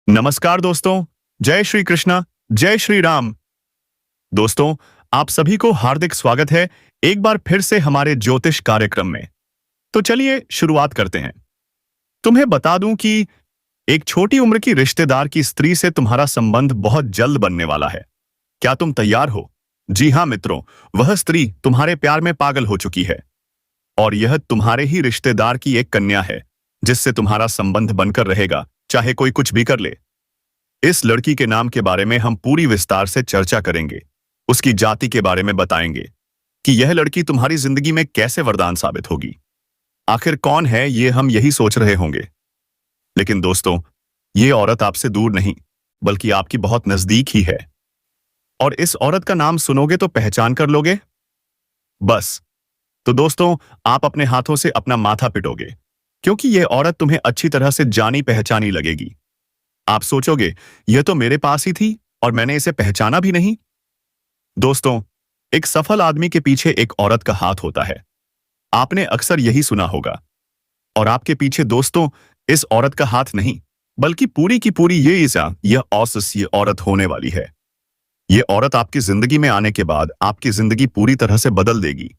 नमस्कार दोस्तों। जय श्री कृष्णा, जय श्री राम। दोस्तों, आप सभी को हार्दिक स्वागत है एक बार फिर से हमारे ज्योतिष कार्यक्रम में। तो चलिए शुरुआत करते हैं। तुम्हें बता दूं कि एक छोटी उम्र की रिश्तेदार की स्त्री से तुम्हारा संबंध बहुत जल्द बनने वाला है। क्या तुम तैयार हो? जी हाँ मित्रों, वह स्त्री तुम्हारे प्यार में पागल हो चुकी है और यह तुम्हारे ही रिश्तेदार की एक कन्या है जिससे तुम्हारा संबंध बनकर रहेगा, चाहे कोई कुछ भी कर ले। इस लड़की के नाम के बारे में हम पूरी विस्तार से चर्चा करेंगे। उसकी जाति के बारे में बताएंगे कि यह लड़की तुम्हारी जिंदगी में कैसे वरदान साबित होगी। आखिर कौन है ये हम यही सोच रहे होंगे। लेकिन दोस्तों, ये औरत आपसे दूर नहीं बल्कि आपकी बहुत नजदीक ही है। और इस औरत का नाम सुनोगे तो पहचान कर लोगे। बस, तो दोस्तों, आप अपने हाथों से अपना माथा पिटोगे क्योंकि यह औरत तुम्हें अच्छी तरह से जानी पहचानी लगेगी। आप सोचोगे, यह तो मेरे पास ही थी और मैंने इसे पहचाना भी नहीं। दोस्तों, एक सफल आदमी के पीछे एक औरत का हाथ होता है। आपने अक्सर यही सुना होगा। और आपके पीछे दोस्तों इस औरत का हाथ नहीं बल्कि पूरी की पूरी यह औरत होने वाली है। यह औरत आपकी जिंदगी में आने के बाद आपकी जिंदगी पूरी तरह से बदल देगी।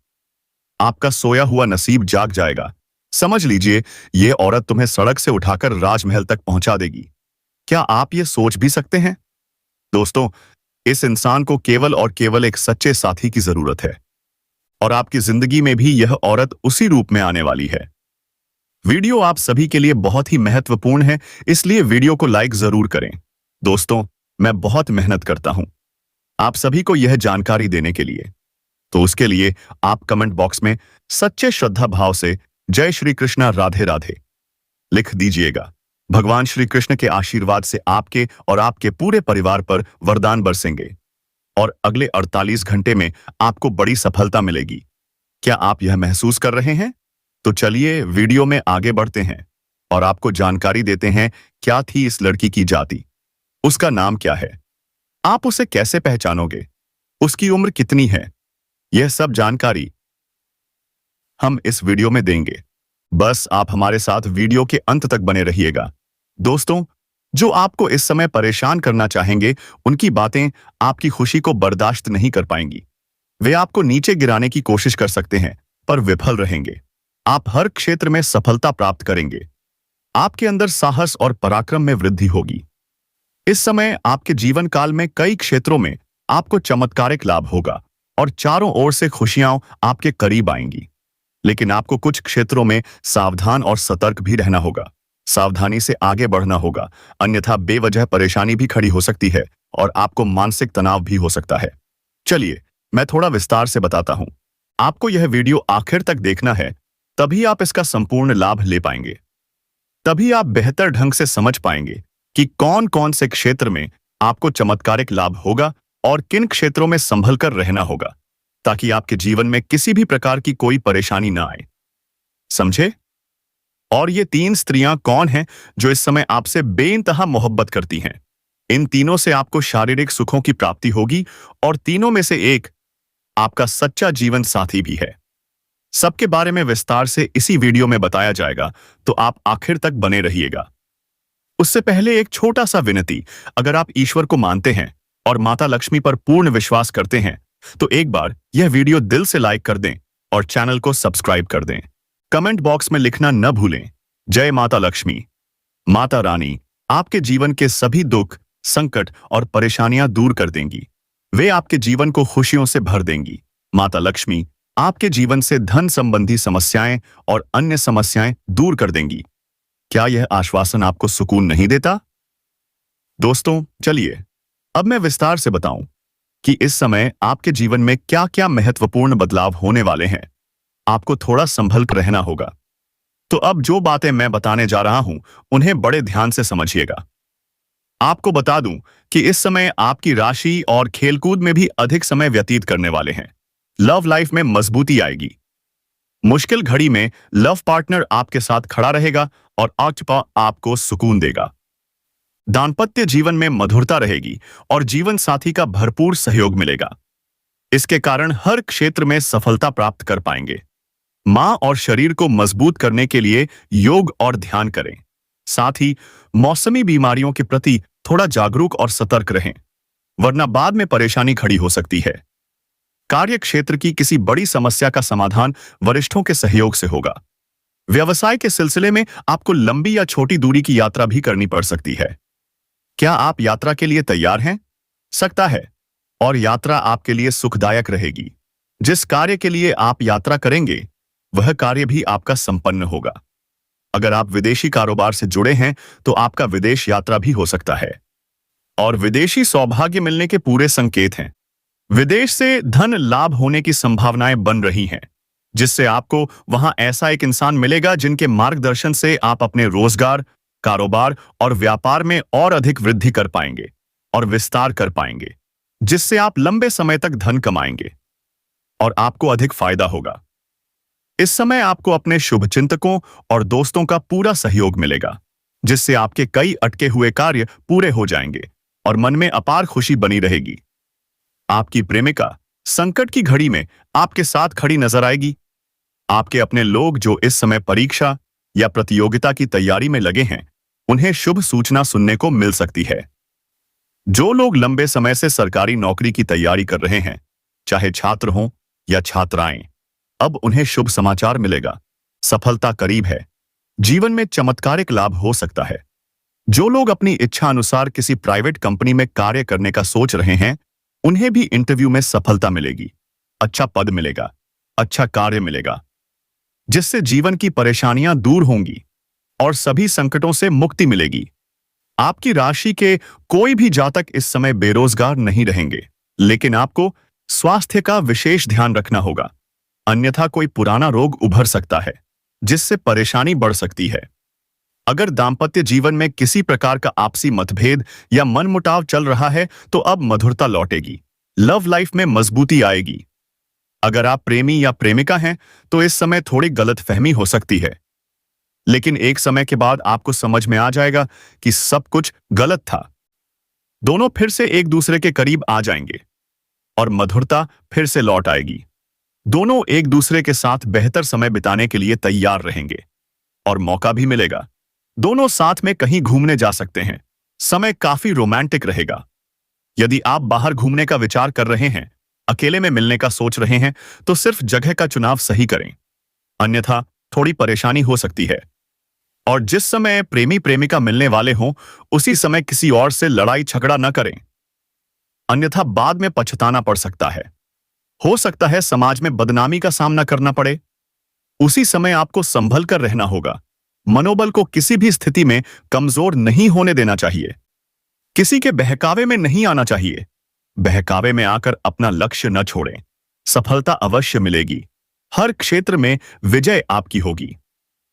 आपका सोया हुआ नसीब जाग जाएगा। समझ लीजिए, यह औरत तुम्हें सड़क से उठाकर राजमहल तक पहुंचा देगी। क्या आप ये सोच भी सकते हैं? दोस्तों, इस इंसान को केवल और केवल एक सच्चे साथी की जरूरत है और आपकी जिंदगी में भी यह औरत उसी रूप में आने वाली है। वीडियो आप सभी के लिए बहुत ही महत्वपूर्ण है, इसलिए वीडियो को लाइक जरूर करें। दोस्तों, मैं बहुत मेहनत करता हूं आप सभी को यह जानकारी देने के लिए, तो उसके लिए आप कमेंट बॉक्स में सच्चे श्रद्धा भाव से जय श्री कृष्णा राधे राधे लिख दीजिएगा। भगवान श्री कृष्ण के आशीर्वाद से आपके और आपके पूरे परिवार पर वरदान बरसेंगे और अगले 48 घंटे में आपको बड़ी सफलता मिलेगी। क्या आप यह महसूस कर रहे हैं? तो चलिए वीडियो में आगे बढ़ते हैं और आपको जानकारी देते हैं क्या थी इस लड़की की जाति, उसका नाम क्या है, आप उसे कैसे पहचानोगे, उसकी उम्र कितनी है। यह सब जानकारी हम इस वीडियो में देंगे। बस आप हमारे साथ वीडियो के अंत तक बने रहिएगा। दोस्तों, जो आपको इस समय परेशान करना चाहेंगे, उनकी बातें आपकी खुशी को बर्दाश्त नहीं कर पाएंगी। वे आपको नीचे गिराने की कोशिश कर सकते हैं पर विफल रहेंगे। आप हर क्षेत्र में सफलता प्राप्त करेंगे। आपके अंदर साहस और पराक्रम में वृद्धि होगी। इस समय आपके जीवन काल में कई क्षेत्रों में आपको चमत्कारिक लाभ होगा और चारों ओर से खुशियां आपके करीब आएंगी। लेकिन आपको कुछ क्षेत्रों में सावधान और सतर्क भी रहना होगा। सावधानी से आगे बढ़ना होगा, अन्यथा बेवजह परेशानी भी खड़ी हो सकती है और आपको मानसिक तनाव भी हो सकता है। चलिए, मैं थोड़ा विस्तार से बताता हूं। आपको यह वीडियो आखिर तक देखना है, तभी आप इसका संपूर्ण लाभ ले पाएंगे। तभी आप बेहतर ढंग से समझ पाएंगे कि कौन कौन से क्षेत्र में आपको चमत्कारिक लाभ होगा और किन क्षेत्रों में संभल कर रहना होगा, ताकि आपके जीवन में किसी भी प्रकार की कोई परेशानी ना आए। समझे? और ये 3 स्त्रियां कौन हैं जो इस समय आपसे बेइंतहा मोहब्बत करती हैं? इन तीनों से आपको शारीरिक सुखों की प्राप्ति होगी और तीनों में से एक आपका सच्चा जीवन साथी भी है। सबके बारे में विस्तार से इसी वीडियो में बताया जाएगा, तो आप आखिर तक बने रहिएगा। उससे पहले एक छोटा सा विनती, अगर आप ईश्वर को मानते हैं और माता लक्ष्मी पर पूर्ण विश्वास करते हैं, तो एक बार यह वीडियो दिल से लाइक कर दें और चैनल को सब्सक्राइब कर दें। कमेंट बॉक्स में लिखना न भूलें, जय माता लक्ष्मी। माता रानी आपके जीवन के सभी दुख, संकट और परेशानियां दूर कर देंगी। वे आपके जीवन को खुशियों से भर देंगी। माता लक्ष्मी आपके जीवन से धन संबंधी समस्याएं और अन्य समस्याएं दूर कर देंगी। क्या यह आश्वासन आपको सुकून नहीं देता? दोस्तों, चलिए अब मैं विस्तार से बताऊं कि इस समय आपके जीवन में क्या क्या महत्वपूर्ण बदलाव होने वाले हैं। आपको थोड़ा संभल कर रहना होगा। तो अब जो बातें मैं बताने जा रहा हूं, उन्हें बड़े ध्यान से समझिएगा। आपको बता दूं कि इस समय आपकी राशि और खेलकूद में भी अधिक समय व्यतीत करने वाले हैं। लव लाइफ में मजबूती आएगी। मुश्किल घड़ी में लव पार्टनर आपके साथ खड़ा रहेगा और आपको सुकून देगा। दाम्पत्य जीवन में मधुरता रहेगी और जीवन साथी का भरपूर सहयोग मिलेगा। इसके कारण हर क्षेत्र में सफलता प्राप्त कर पाएंगे। मां और शरीर को मजबूत करने के लिए योग और ध्यान करें। साथ ही मौसमी बीमारियों के प्रति थोड़ा जागरूक और सतर्क रहें, वरना बाद में परेशानी खड़ी हो सकती है। कार्य क्षेत्र की किसी बड़ी समस्या का समाधान वरिष्ठों के सहयोग से होगा। व्यवसाय के सिलसिले में आपको लंबी या छोटी दूरी की यात्रा भी करनी पड़ सकती है। क्या आप यात्रा के लिए तैयार हैं? सकता है, और यात्रा आपके लिए सुखदायक रहेगी। जिस कार्य के लिए आप यात्रा करेंगे, वह कार्य भी आपका संपन्न होगा। अगर आप विदेशी कारोबार से जुड़े हैं, तो आपका विदेश यात्रा भी हो सकता है, और विदेशी सौभाग्य मिलने के पूरे संकेत हैं। विदेश से धन लाभ होने की संभावनाएं बन रही हैं, जिससे आपको वहां ऐसा एक इंसान मिलेगा जिनके मार्गदर्शन से आप अपने रोजगार, कारोबार और व्यापार में और अधिक वृद्धि कर पाएंगे और विस्तार कर पाएंगे, जिससे आप लंबे समय तक धन कमाएंगे और आपको अधिक फायदा होगा। इस समय आपको अपने शुभचिंतकों और दोस्तों का पूरा सहयोग मिलेगा, जिससे आपके कई अटके हुए कार्य पूरे हो जाएंगे और मन में अपार खुशी बनी रहेगी। आपकी प्रेमिका संकट की घड़ी में आपके साथ खड़ी नजर आएगी। आपके अपने लोग जो इस समय परीक्षा या प्रतियोगिता की तैयारी में लगे हैं, उन्हें शुभ सूचना सुनने को मिल सकती है। जो लोग लंबे समय से सरकारी नौकरी की तैयारी कर रहे हैं, चाहे छात्र हों या छात्राएं, अब उन्हें शुभ समाचार मिलेगा। सफलता करीब है। जीवन में चमत्कारिक लाभ हो सकता है। जो लोग अपनी इच्छा अनुसार किसी प्राइवेट कंपनी में कार्य करने का सोच रहे हैं, उन्हें भी इंटरव्यू में सफलता मिलेगी। अच्छा पद मिलेगा, अच्छा कार्य मिलेगा, जिससे जीवन की परेशानियां दूर होंगी और सभी संकटों से मुक्ति मिलेगी। आपकी राशि के कोई भी जातक इस समय बेरोजगार नहीं रहेंगे, लेकिन आपको स्वास्थ्य का विशेष ध्यान रखना होगा, अन्यथा कोई पुराना रोग उभर सकता है, जिससे परेशानी बढ़ सकती है। अगर दांपत्य जीवन में किसी प्रकार का आपसी मतभेद या मनमुटाव चल रहा है, तो अब मधुरता लौटेगी, लव लाइफ में मजबूती आएगी। अगर आप प्रेमी या प्रेमिका हैं, तो इस समय थोड़ी गलतफहमी हो सकती है, लेकिन एक समय के बाद आपको समझ में आ जाएगा कि सब कुछ गलत था। दोनों फिर से एक दूसरे के करीब आ जाएंगे और मधुरता फिर से लौट आएगी। दोनों एक दूसरे के साथ बेहतर समय बिताने के लिए तैयार रहेंगे और मौका भी मिलेगा। दोनों साथ में कहीं घूमने जा सकते हैं। समय काफी रोमांटिक रहेगा। यदि आप बाहर घूमने का विचार कर रहे हैं, अकेले में मिलने का सोच रहे हैं, तो सिर्फ जगह का चुनाव सही करें, अन्यथा थोड़ी परेशानी हो सकती है। और जिस समय प्रेमी प्रेमिका मिलने वाले हों, उसी समय किसी और से लड़ाई झगड़ा न करें, अन्यथा बाद में पछताना पड़ सकता है। हो सकता है समाज में बदनामी का सामना करना पड़े। उसी समय आपको संभल कर रहना होगा। मनोबल को किसी भी स्थिति में कमजोर नहीं होने देना चाहिए। किसी के बहकावे में नहीं आना चाहिए। बहकावे में आकर अपना लक्ष्य न छोड़ें। सफलता अवश्य मिलेगी। हर क्षेत्र में विजय आपकी होगी।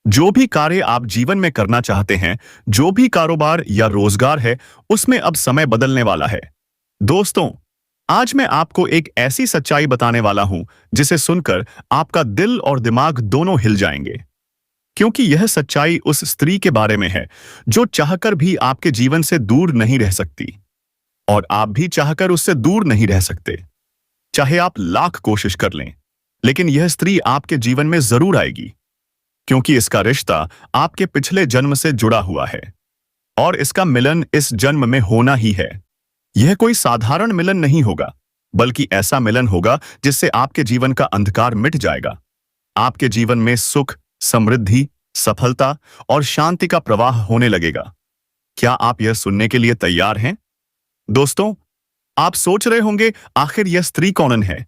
जो भी कार्य आप जीवन में करना चाहते हैं, जो भी कारोबार या रोजगार है, उसमें अब समय बदलने वाला है। दोस्तों, आज मैं आपको एक ऐसी सच्चाई बताने वाला हूं, जिसे सुनकर आपका दिल और दिमाग दोनों हिल जाएंगे। क्योंकि यह सच्चाई उस स्त्री के बारे में है, जो चाहकर भी आपके जीवन से दूर नहीं रह सकती, और आप भी चाहकर उससे दूर नहीं रह सकते। चाहे आप लाख कोशिश कर लें, लेकिन यह स्त्री आपके जीवन में जरूर आएगी, क्योंकि इसका रिश्ता आपके पिछले जन्म से जुड़ा हुआ है, और इसका मिलन इस जन्म में होना ही है। यह कोई साधारण मिलन नहीं होगा, बल्कि ऐसा मिलन होगा जिससे आपके जीवन का अंधकार मिट जाएगा। आपके जीवन में सुख, समृद्धि, सफलता और शांति का प्रवाह होने लगेगा। क्या आप यह सुनने के लिए तैयार हैं? दोस्तों, आप सोच रहे होंगे, आखिर यह स्त्री कौन है,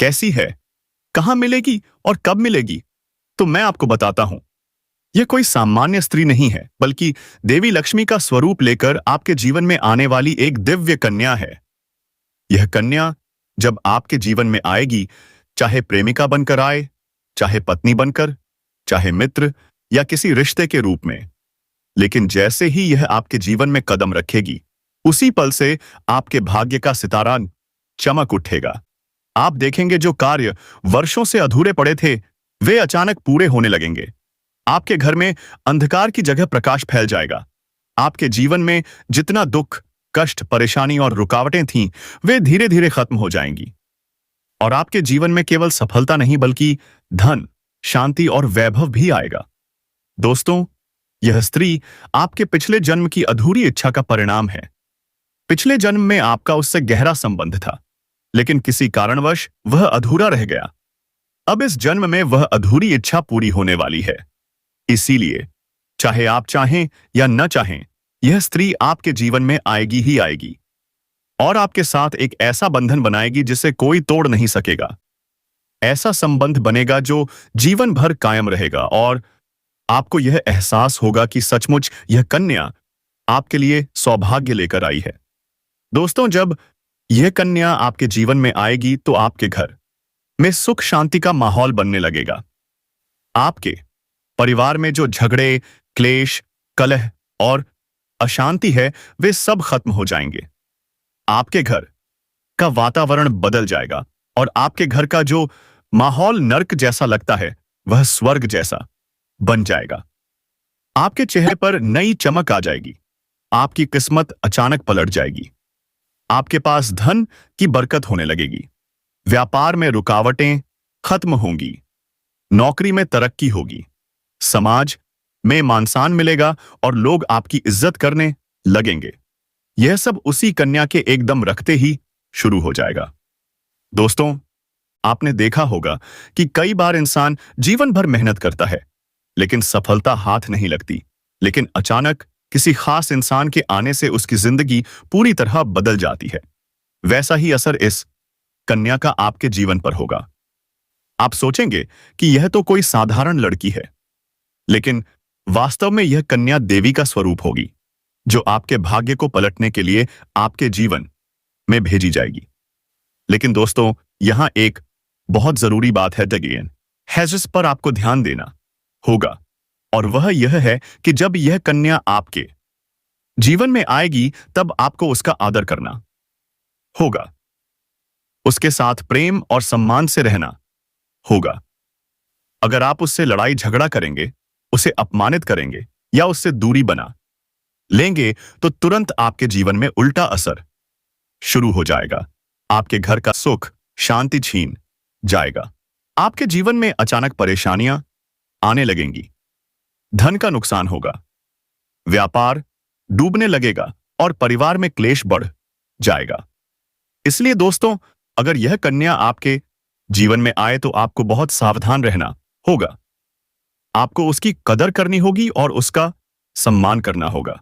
कैसी है, कहां मिलेगी और कब मिलेगी? तो मैं आपको बताता हूं। यह कोई सामान्य स्त्री नहीं है, बल्कि देवी लक्ष्मी का स्वरूप लेकर आपके जीवन में आने वाली एक दिव्य कन्या है। यह कन्या जब आपके जीवन में आएगी, चाहे प्रेमिका बनकर आए, चाहे पत्नी बनकर, चाहे मित्र या किसी रिश्ते के रूप में, लेकिन जैसे ही यह आपके जीवन में कदम रखेगी, उसी पल से आपके भाग्य का सितारा चमक उठेगा। आप देखेंगे जो कार्य वर्षों से अधूरे पड़े थे, वे अचानक पूरे होने लगेंगे। आपके घर में अंधकार की जगह प्रकाश फैल जाएगा। आपके जीवन में जितना दुख, कष्ट, परेशानी और रुकावटें थीं, वे धीरे धीरे खत्म हो जाएंगी, और आपके जीवन में केवल सफलता नहीं, बल्कि धन, शांति और वैभव भी आएगा। दोस्तों, यह स्त्री आपके पिछले जन्म की अधूरी इच्छा का परिणाम है। पिछले जन्म में आपका उससे गहरा संबंध था, लेकिन किसी कारणवश वह अधूरा रह गया। अब इस जन्म में वह अधूरी इच्छा पूरी होने वाली है। इसीलिए चाहे आप चाहें या न चाहें, यह स्त्री आपके जीवन में आएगी ही आएगी और आपके साथ एक ऐसा बंधन बनाएगी जिसे कोई तोड़ नहीं सकेगा। ऐसा संबंध बनेगा जो जीवन भर कायम रहेगा और आपको यह एहसास होगा कि सचमुच यह कन्या आपके लिए सौभाग्य लेकर आई है। दोस्तों, जब यह कन्या आपके जीवन में आएगी तो आपके घर में सुख शांति का माहौल बनने लगेगा। आपके परिवार में जो झगड़े, क्लेश, कलह और अशांति है, वे सब खत्म हो जाएंगे। आपके घर का वातावरण बदल जाएगा और आपके घर का जो माहौल नर्क जैसा लगता है, वह स्वर्ग जैसा बन जाएगा। आपके चेहरे पर नई चमक आ जाएगी। आपकी किस्मत अचानक पलट जाएगी। आपके पास धन की बरकत होने लगेगी। व्यापार में रुकावटें खत्म होंगी। नौकरी में तरक्की होगी। समाज में मान सम्मान मिलेगा और लोग आपकी इज्जत करने लगेंगे। यह सब उसी कन्या के एकदम रखते ही शुरू हो जाएगा। दोस्तों, आपने देखा होगा कि कई बार इंसान जीवन भर मेहनत करता है, लेकिन सफलता हाथ नहीं लगती। लेकिन अचानक किसी खास इंसान के आने से उसकी जिंदगी पूरी तरह बदल जाती है। वैसा ही असर इस कन्या का आपके जीवन पर होगा। आप सोचेंगे कि यह तो कोई साधारण लड़की है, लेकिन वास्तव में यह कन्या देवी का स्वरूप होगी, जो आपके भाग्य को पलटने के लिए आपके जीवन में भेजी जाएगी। लेकिन दोस्तों, यहां एक बहुत जरूरी बात है जिस पर आपको ध्यान देना होगा, और वह यह है कि जब यह कन्या आपके जीवन में आएगी तब आपको उसका आदर करना होगा। उसके साथ प्रेम और सम्मान से रहना होगा। अगर आप उससे लड़ाई झगड़ा करेंगे, उसे अपमानित करेंगे या उससे दूरी बना लेंगे, तो तुरंत आपके जीवन में उल्टा असर शुरू हो जाएगा। आपके घर का सुख शांति छीन जाएगा। आपके जीवन में अचानक परेशानियां आने लगेंगी। धन का नुकसान होगा। व्यापार डूबने लगेगा और परिवार में क्लेश बढ़ जाएगा। इसलिए दोस्तों, अगर यह कन्या आपके जीवन में आए तो आपको बहुत सावधान रहना होगा। आपको उसकी कदर करनी होगी और उसका सम्मान करना होगा।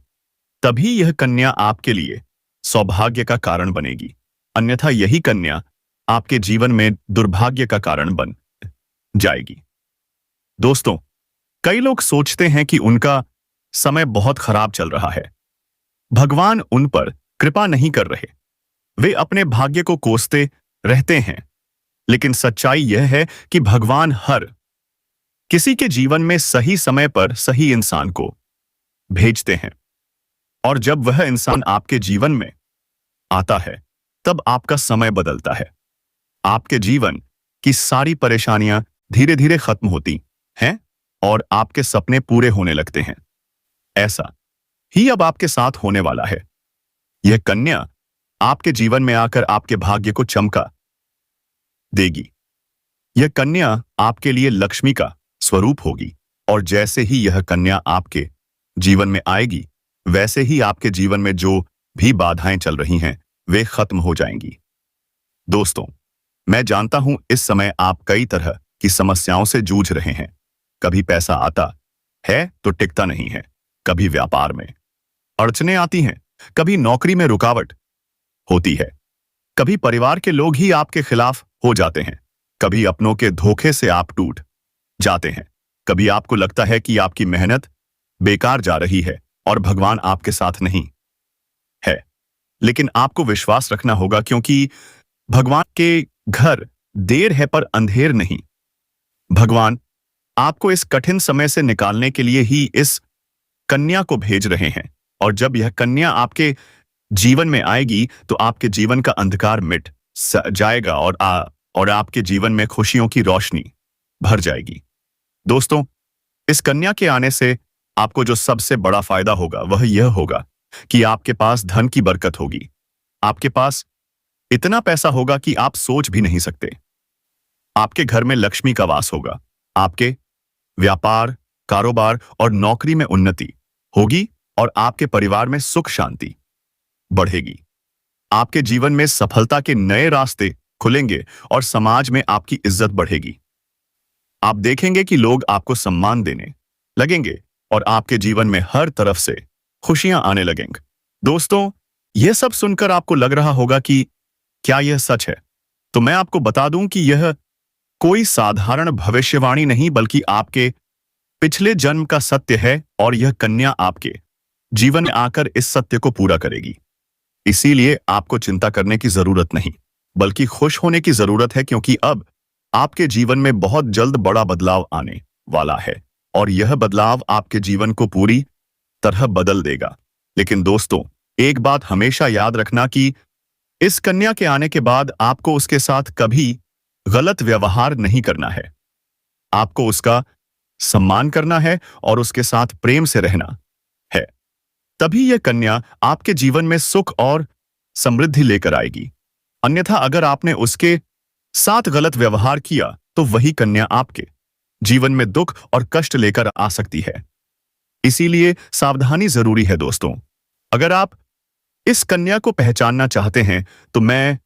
तभी यह कन्या आपके लिए सौभाग्य का कारण बनेगी। अन्यथा यही कन्या आपके जीवन में दुर्भाग्य का कारण बन जाएगी। दोस्तों, कई लोग सोचते हैं कि उनका समय बहुत खराब चल रहा है, भगवान उन पर कृपा नहीं कर रहे, वे अपने भाग्य को कोसते रहते हैं। लेकिन सच्चाई यह है कि भगवान हर किसी के जीवन में सही समय पर सही इंसान को भेजते हैं, और जब वह इंसान आपके जीवन में आता है तब आपका समय बदलता है। आपके जीवन की सारी परेशानियां धीरे धीरे खत्म होती हैं और आपके सपने पूरे होने लगते हैं। ऐसा ही अब आपके साथ होने वाला है। यह कन्या आपके जीवन में आकर आपके भाग्य को चमका देगी। यह कन्या आपके लिए लक्ष्मी का स्वरूप होगी, और जैसे ही यह कन्या आपके जीवन में आएगी, वैसे ही आपके जीवन में जो भी बाधाएं चल रही हैं, वे खत्म हो जाएंगी। दोस्तों, मैं जानता हूं इस समय आप कई तरह की समस्याओं से जूझ रहे हैं। कभी पैसा आता है तो टिकता नहीं है, कभी व्यापार में अड़चनें आती हैं, कभी नौकरी में रुकावट होती है, कभी परिवार के लोग ही आपके खिलाफ हो जाते हैं, कभी अपनों के धोखे से आप टूट जाते हैं, कभी आपको लगता है कि आपकी मेहनत बेकार जा रही है और भगवान आपके साथ नहीं है। लेकिन आपको विश्वास रखना होगा, क्योंकि भगवान के घर देर है पर अंधेर नहीं। भगवान आपको इस कठिन समय से निकालने के लिए ही इस कन्या को भेज रहे हैं, और जब यह कन्या आपके जीवन में आएगी तो आपके जीवन का अंधकार मिट जाएगा और आपके जीवन में खुशियों की रोशनी भर जाएगी। दोस्तों, इस कन्या के आने से आपको जो सबसे बड़ा फायदा होगा वह यह होगा कि आपके पास धन की बरकत होगी। आपके पास इतना पैसा होगा कि आप सोच भी नहीं सकते। आपके घर में लक्ष्मी का वास होगा। आपके व्यापार कारोबार और नौकरी में उन्नति होगी और आपके परिवार में सुख शांति बढ़ेगी। आपके जीवन में सफलता के नए रास्ते खुलेंगे और समाज में आपकी इज्जत बढ़ेगी। आप देखेंगे कि लोग आपको सम्मान देने लगेंगे और आपके जीवन में हर तरफ से खुशियां आने लगेंगी। दोस्तों, यह सब सुनकर आपको लग रहा होगा कि क्या यह सच है? तो मैं आपको बता दूं कि यह कोई साधारण भविष्यवाणी नहीं बल्कि आपके पिछले जन्म का सत्य है और यह कन्या आपके जीवन में आकर इस सत्य को पूरा करेगी। इसीलिए आपको चिंता करने की जरूरत नहीं, बल्कि खुश होने की जरूरत है, क्योंकि अब आपके जीवन में बहुत जल्द बड़ा बदलाव आने वाला है और यह बदलाव आपके जीवन को पूरी तरह बदल देगा। लेकिन दोस्तों, एक बात हमेशा याद रखना कि इस कन्या के आने के बाद आपको उसके साथ कभी गलत व्यवहार नहीं करना है। आपको उसका सम्मान करना है और उसके साथ प्रेम से रहना है। तभी यह कन्या आपके जीवन में सुख और समृद्धि लेकर आएगी। अन्यथा अगर आपने उसके साथ गलत व्यवहार किया तो वही कन्या आपके जीवन में दुख और कष्ट लेकर आ सकती है। इसीलिए सावधानी जरूरी है दोस्तों। अगर आप इस कन्या को पहचानना चाहते हैं तो मैं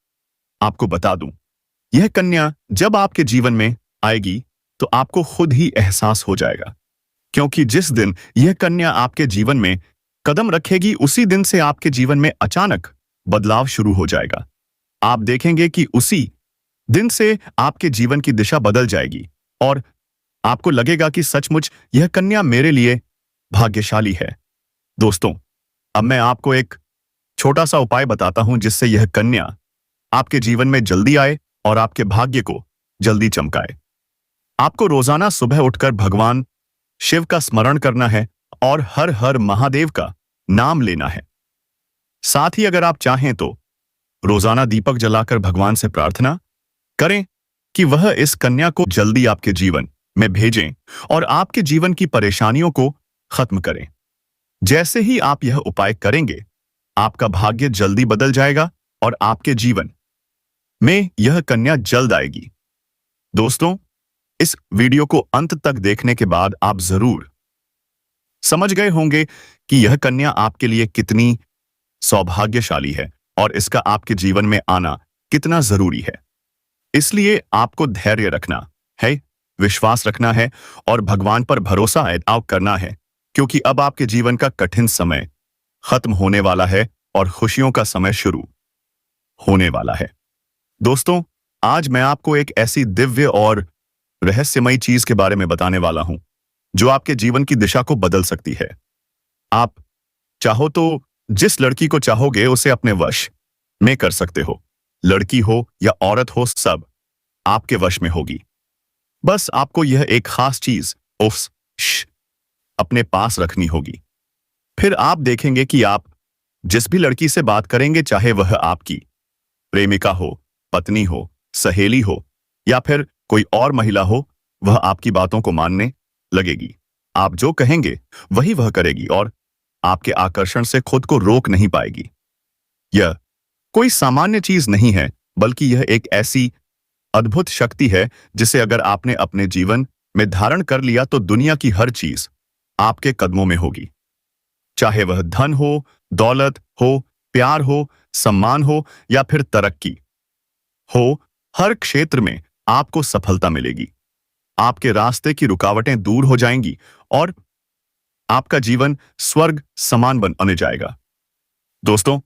आपको बता दूं, यह कन्या जब आपके जीवन में आएगी तो आपको खुद ही एहसास हो जाएगा, क्योंकि जिस दिन यह कन्या आपके जीवन में कदम रखेगी उसी दिन से आपके जीवन में अचानक बदलाव शुरू हो जाएगा। आप देखेंगे कि उसी दिन से आपके जीवन की दिशा बदल जाएगी और आपको लगेगा कि सचमुच यह कन्या मेरे लिए भाग्यशाली है। दोस्तों, अब मैं आपको एक छोटा सा उपाय बताता हूं जिससे यह कन्या आपके जीवन में जल्दी आए और आपके भाग्य को जल्दी चमकाए। आपको रोजाना सुबह उठकर भगवान शिव का स्मरण करना है और हर हर महादेव का नाम लेना है। साथ ही अगर आप चाहें तो रोजाना दीपक जलाकर भगवान से प्रार्थना करें कि वह इस कन्या को जल्दी आपके जीवन में भेजें और आपके जीवन की परेशानियों को खत्म करें। जैसे ही आप यह उपाय करेंगे, आपका भाग्य जल्दी बदल जाएगा और आपके जीवन में यह कन्या जल्द आएगी। दोस्तों, इस वीडियो को अंत तक देखने के बाद आप जरूर समझ गए होंगे कि यह कन्या आपके लिए कितनी सौभाग्यशाली है और इसका आपके जीवन में आना कितना जरूरी है। इसलिए आपको धैर्य रखना है, विश्वास रखना है और भगवान पर भरोसा करना है, क्योंकि अब आपके जीवन का कठिन समय खत्म होने वाला है और खुशियों का समय शुरू होने वाला है। दोस्तों, आज मैं आपको एक ऐसी दिव्य और रहस्यमयी चीज के बारे में बताने वाला हूं जो आपके जीवन की दिशा को बदल सकती है। आप चाहो तो जिस लड़की को चाहोगे उसे अपने वश में कर सकते हो। लड़की हो या औरत हो, सब आपके वश में होगी। बस आपको यह एक खास चीज अपने पास रखनी होगी। फिर आप देखेंगे कि आप जिस भी लड़की से बात करेंगे, चाहे वह आपकी प्रेमिका हो, पत्नी हो, सहेली हो या फिर कोई और महिला हो, वह आपकी बातों को मानने लगेगी। आप जो कहेंगे वही वह करेगी और आपके आकर्षण से खुद को रोक नहीं पाएगी। यह कोई सामान्य चीज नहीं है, बल्कि यह एक ऐसी अद्भुत शक्ति है जिसे अगर आपने अपने जीवन में धारण कर लिया तो दुनिया की हर चीज आपके कदमों में होगी। चाहे वह धन हो, दौलत हो, प्यार हो, सम्मान हो या फिर तरक्की हो, हर क्षेत्र में आपको सफलता मिलेगी। आपके रास्ते की रुकावटें दूर हो जाएंगी और आपका जीवन स्वर्ग समान बन जाएगा। दोस्तों,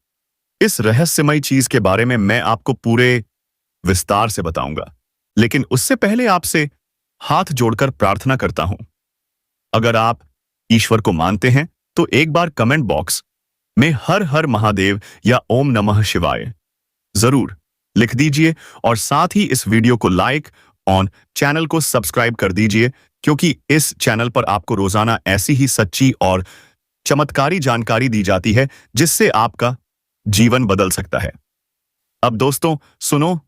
इस रहस्यमयी चीज के बारे में मैं आपको पूरे विस्तार से बताऊंगा, लेकिन उससे पहले आपसे हाथ जोड़कर प्रार्थना करता हूं। अगर आप ईश्वर को मानते हैं तो एक बार कमेंट बॉक्स में हर हर महादेव या ओम नमः शिवाय जरूर लिख दीजिए और साथ ही इस वीडियो को लाइक और चैनल को सब्सक्राइब कर दीजिए, क्योंकि इस चैनल पर आपको रोजाना ऐसी ही सच्ची और चमत्कारी जानकारी दी जाती है जिससे आपका जीवन बदल सकता है। अब दोस्तों सुनो,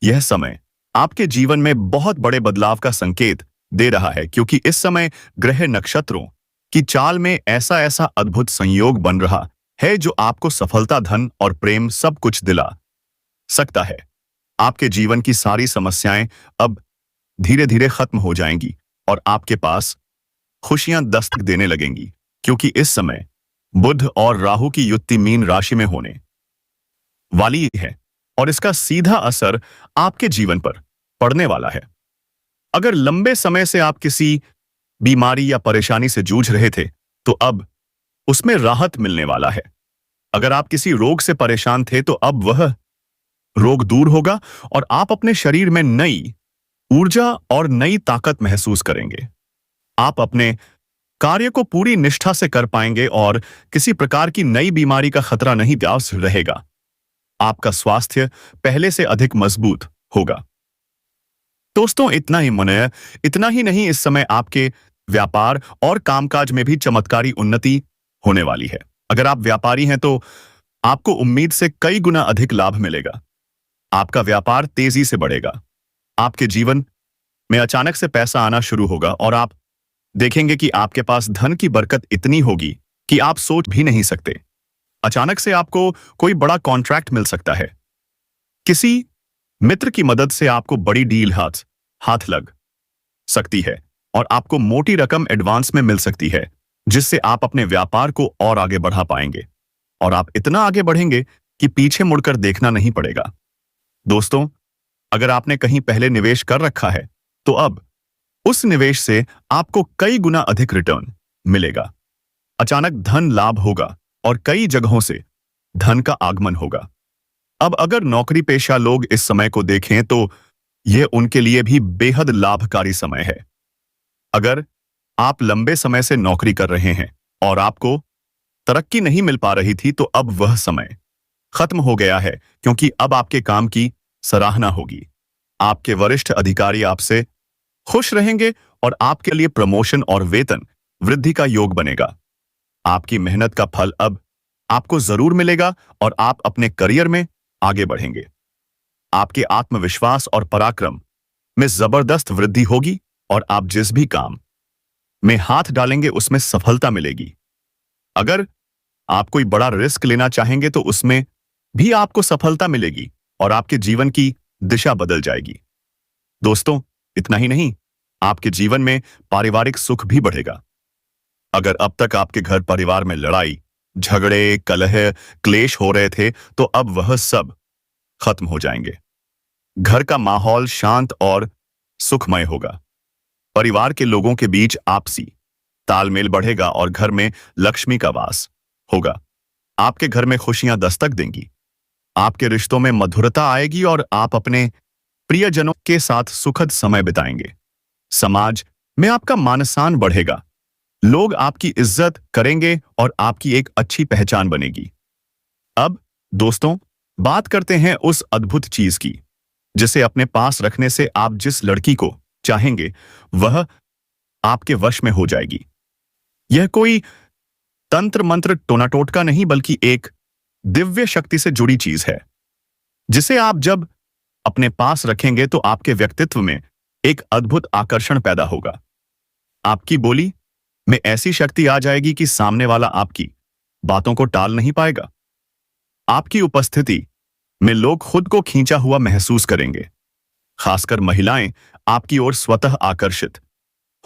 यह समय आपके जीवन में बहुत बड़े बदलाव का संकेत दे रहा है, क्योंकि इस समय ग्रह नक्षत्रों की चाल में ऐसा ऐसा अद्भुत संयोग बन रहा है जो आपको सफलता, धन और प्रेम सब कुछ दिला सकता है। आपके जीवन की सारी समस्याएं अब धीरे धीरे खत्म हो जाएंगी और आपके पास खुशियां दस्तक देने लगेंगी, क्योंकि इस समय बुध और राहु की युति मीन राशि में होने वाली है और इसका सीधा असर आपके जीवन पर पड़ने वाला है। अगर लंबे समय से आप किसी बीमारी या परेशानी से जूझ रहे थे, तो अब उसमें राहत मिलने वाला है। अगर आप किसी रोग से परेशान थे, तो अब वह रोग दूर होगा और आप अपने शरीर में नई ऊर्जा और नई ताकत महसूस करेंगे। आप अपने कार्य को पूरी निष्ठा से कर पाएंगे और किसी प्रकार की नई बीमारी का खतरा नहीं व्याप्त रहेगा। आपका स्वास्थ्य पहले से अधिक मजबूत होगा। दोस्तों, इतना ही नहीं, इस समय आपके व्यापार और कामकाज में भी चमत्कारी उन्नति होने वाली है। अगर आप व्यापारी हैं तो आपको उम्मीद से कई गुना अधिक लाभ मिलेगा। आपका व्यापार तेजी से बढ़ेगा। आपके जीवन में अचानक से पैसा आना शुरू होगा और आप देखेंगे कि आपके पास धन की बरकत इतनी होगी कि आप सोच भी नहीं सकते। अचानक से आपको कोई बड़ा कॉन्ट्रैक्ट मिल सकता है। किसी मित्र की मदद से आपको बड़ी डील हाथ लग सकती है और आपको मोटी रकम एडवांस में मिल सकती है, जिससे आप अपने व्यापार को और आगे बढ़ा पाएंगे और आप इतना आगे बढ़ेंगे कि पीछे मुड़कर देखना नहीं पड़ेगा। दोस्तों, अगर आपने कहीं पहले निवेश कर रखा है, तो अब उस निवेश से आपको कई गुना अधिक रिटर्न मिलेगा। अचानक धन लाभ होगा और कई जगहों से धन का आगमन होगा। अब अगर नौकरी पेशा लोग इस समय को देखें, तो यह उनके लिए भी बेहद लाभकारी समय है। अगर आप लंबे समय से नौकरी कर रहे हैं और आपको तरक्की नहीं मिल पा रही थी, तो अब वह समय खत्म हो गया है, क्योंकि अब आपके काम की सराहना होगी। आपके वरिष्ठ अधिकारी आपसे खुश रहेंगे और आपके लिए प्रमोशन और वेतन वृद्धि का योग बनेगा। आपकी मेहनत का फल अब आपको जरूर मिलेगा और आप अपने करियर में आगे बढ़ेंगे। आपके आत्मविश्वास और पराक्रम में जबरदस्त वृद्धि होगी और आप जिस भी काम में हाथ डालेंगे उसमें सफलता मिलेगी। अगर आप कोई बड़ा रिस्क लेना चाहेंगे, तो उसमें भी आपको सफलता मिलेगी और आपके जीवन की दिशा बदल जाएगी। दोस्तों, इतना ही नहीं, आपके जीवन में पारिवारिक सुख भी बढ़ेगा। अगर अब तक आपके घर परिवार में लड़ाई, झगड़े, कलह, क्लेश हो रहे थे, तो अब वह सब खत्म हो जाएंगे। घर का माहौल शांत और सुखमय होगा। परिवार के लोगों के बीच आपसी तालमेल बढ़ेगा और घर में लक्ष्मी का वास होगा। आपके घर में खुशियां दस्तक देंगी। आपके रिश्तों में मधुरता आएगी और आप अपने प्रियजनों के साथ सुखद समय बिताएंगे। समाज में आपका मान-सम्मान बढ़ेगा। लोग आपकी इज्जत करेंगे और आपकी एक अच्छी पहचान बनेगी। अब दोस्तों, बात करते हैं उस अद्भुत चीज की, जिसे अपने पास रखने से आप जिस लड़की को चाहेंगे, वह आपके वश में हो जाएगी। यह कोई तंत्र मंत्र टोना टोटका नहीं, बल्कि एक दिव्य शक्ति से जुड़ी चीज है, जिसे आप जब अपने पास रखेंगे तो आपके व्यक्तित्व में एक अद्भुत आकर्षण पैदा होगा। आपकी बोली में ऐसी शक्ति आ जाएगी कि सामने वाला आपकी बातों को टाल नहीं पाएगा। आपकी उपस्थिति में लोग खुद को खींचा हुआ महसूस करेंगे। खासकर महिलाएं आपकी ओर स्वतः आकर्षित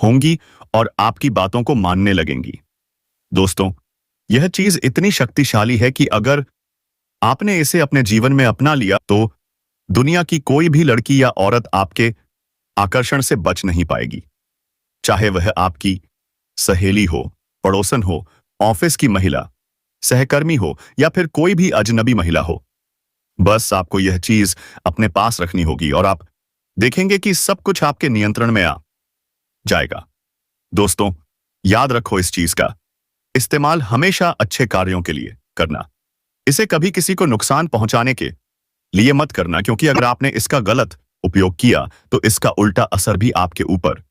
होंगी और आपकी बातों को मानने लगेंगी। दोस्तों, यह चीज इतनी शक्तिशाली है कि अगर आपने इसे अपने जीवन में अपना लिया, तो दुनिया की कोई भी लड़की या औरत आपके आकर्षण से बच नहीं पाएगी। चाहे वह आपकी सहेली हो, पड़ोसन हो, ऑफिस की महिला, सहकर्मी हो या फिर कोई भी अजनबी महिला हो। बस आपको यह चीज अपने पास रखनी होगी और आप देखेंगे कि सब कुछ आपके नियंत्रण में आ जाएगा। दोस्तों, याद रखो, इस चीज का इस्तेमाल हमेशा अच्छे कार्यों के लिए करना। इसे कभी किसी को नुकसान पहुंचाने के लिए मत करना, क्योंकि अगर आपने इसका गलत उपयोग किया तो इसका उल्टा असर भी आपके ऊपर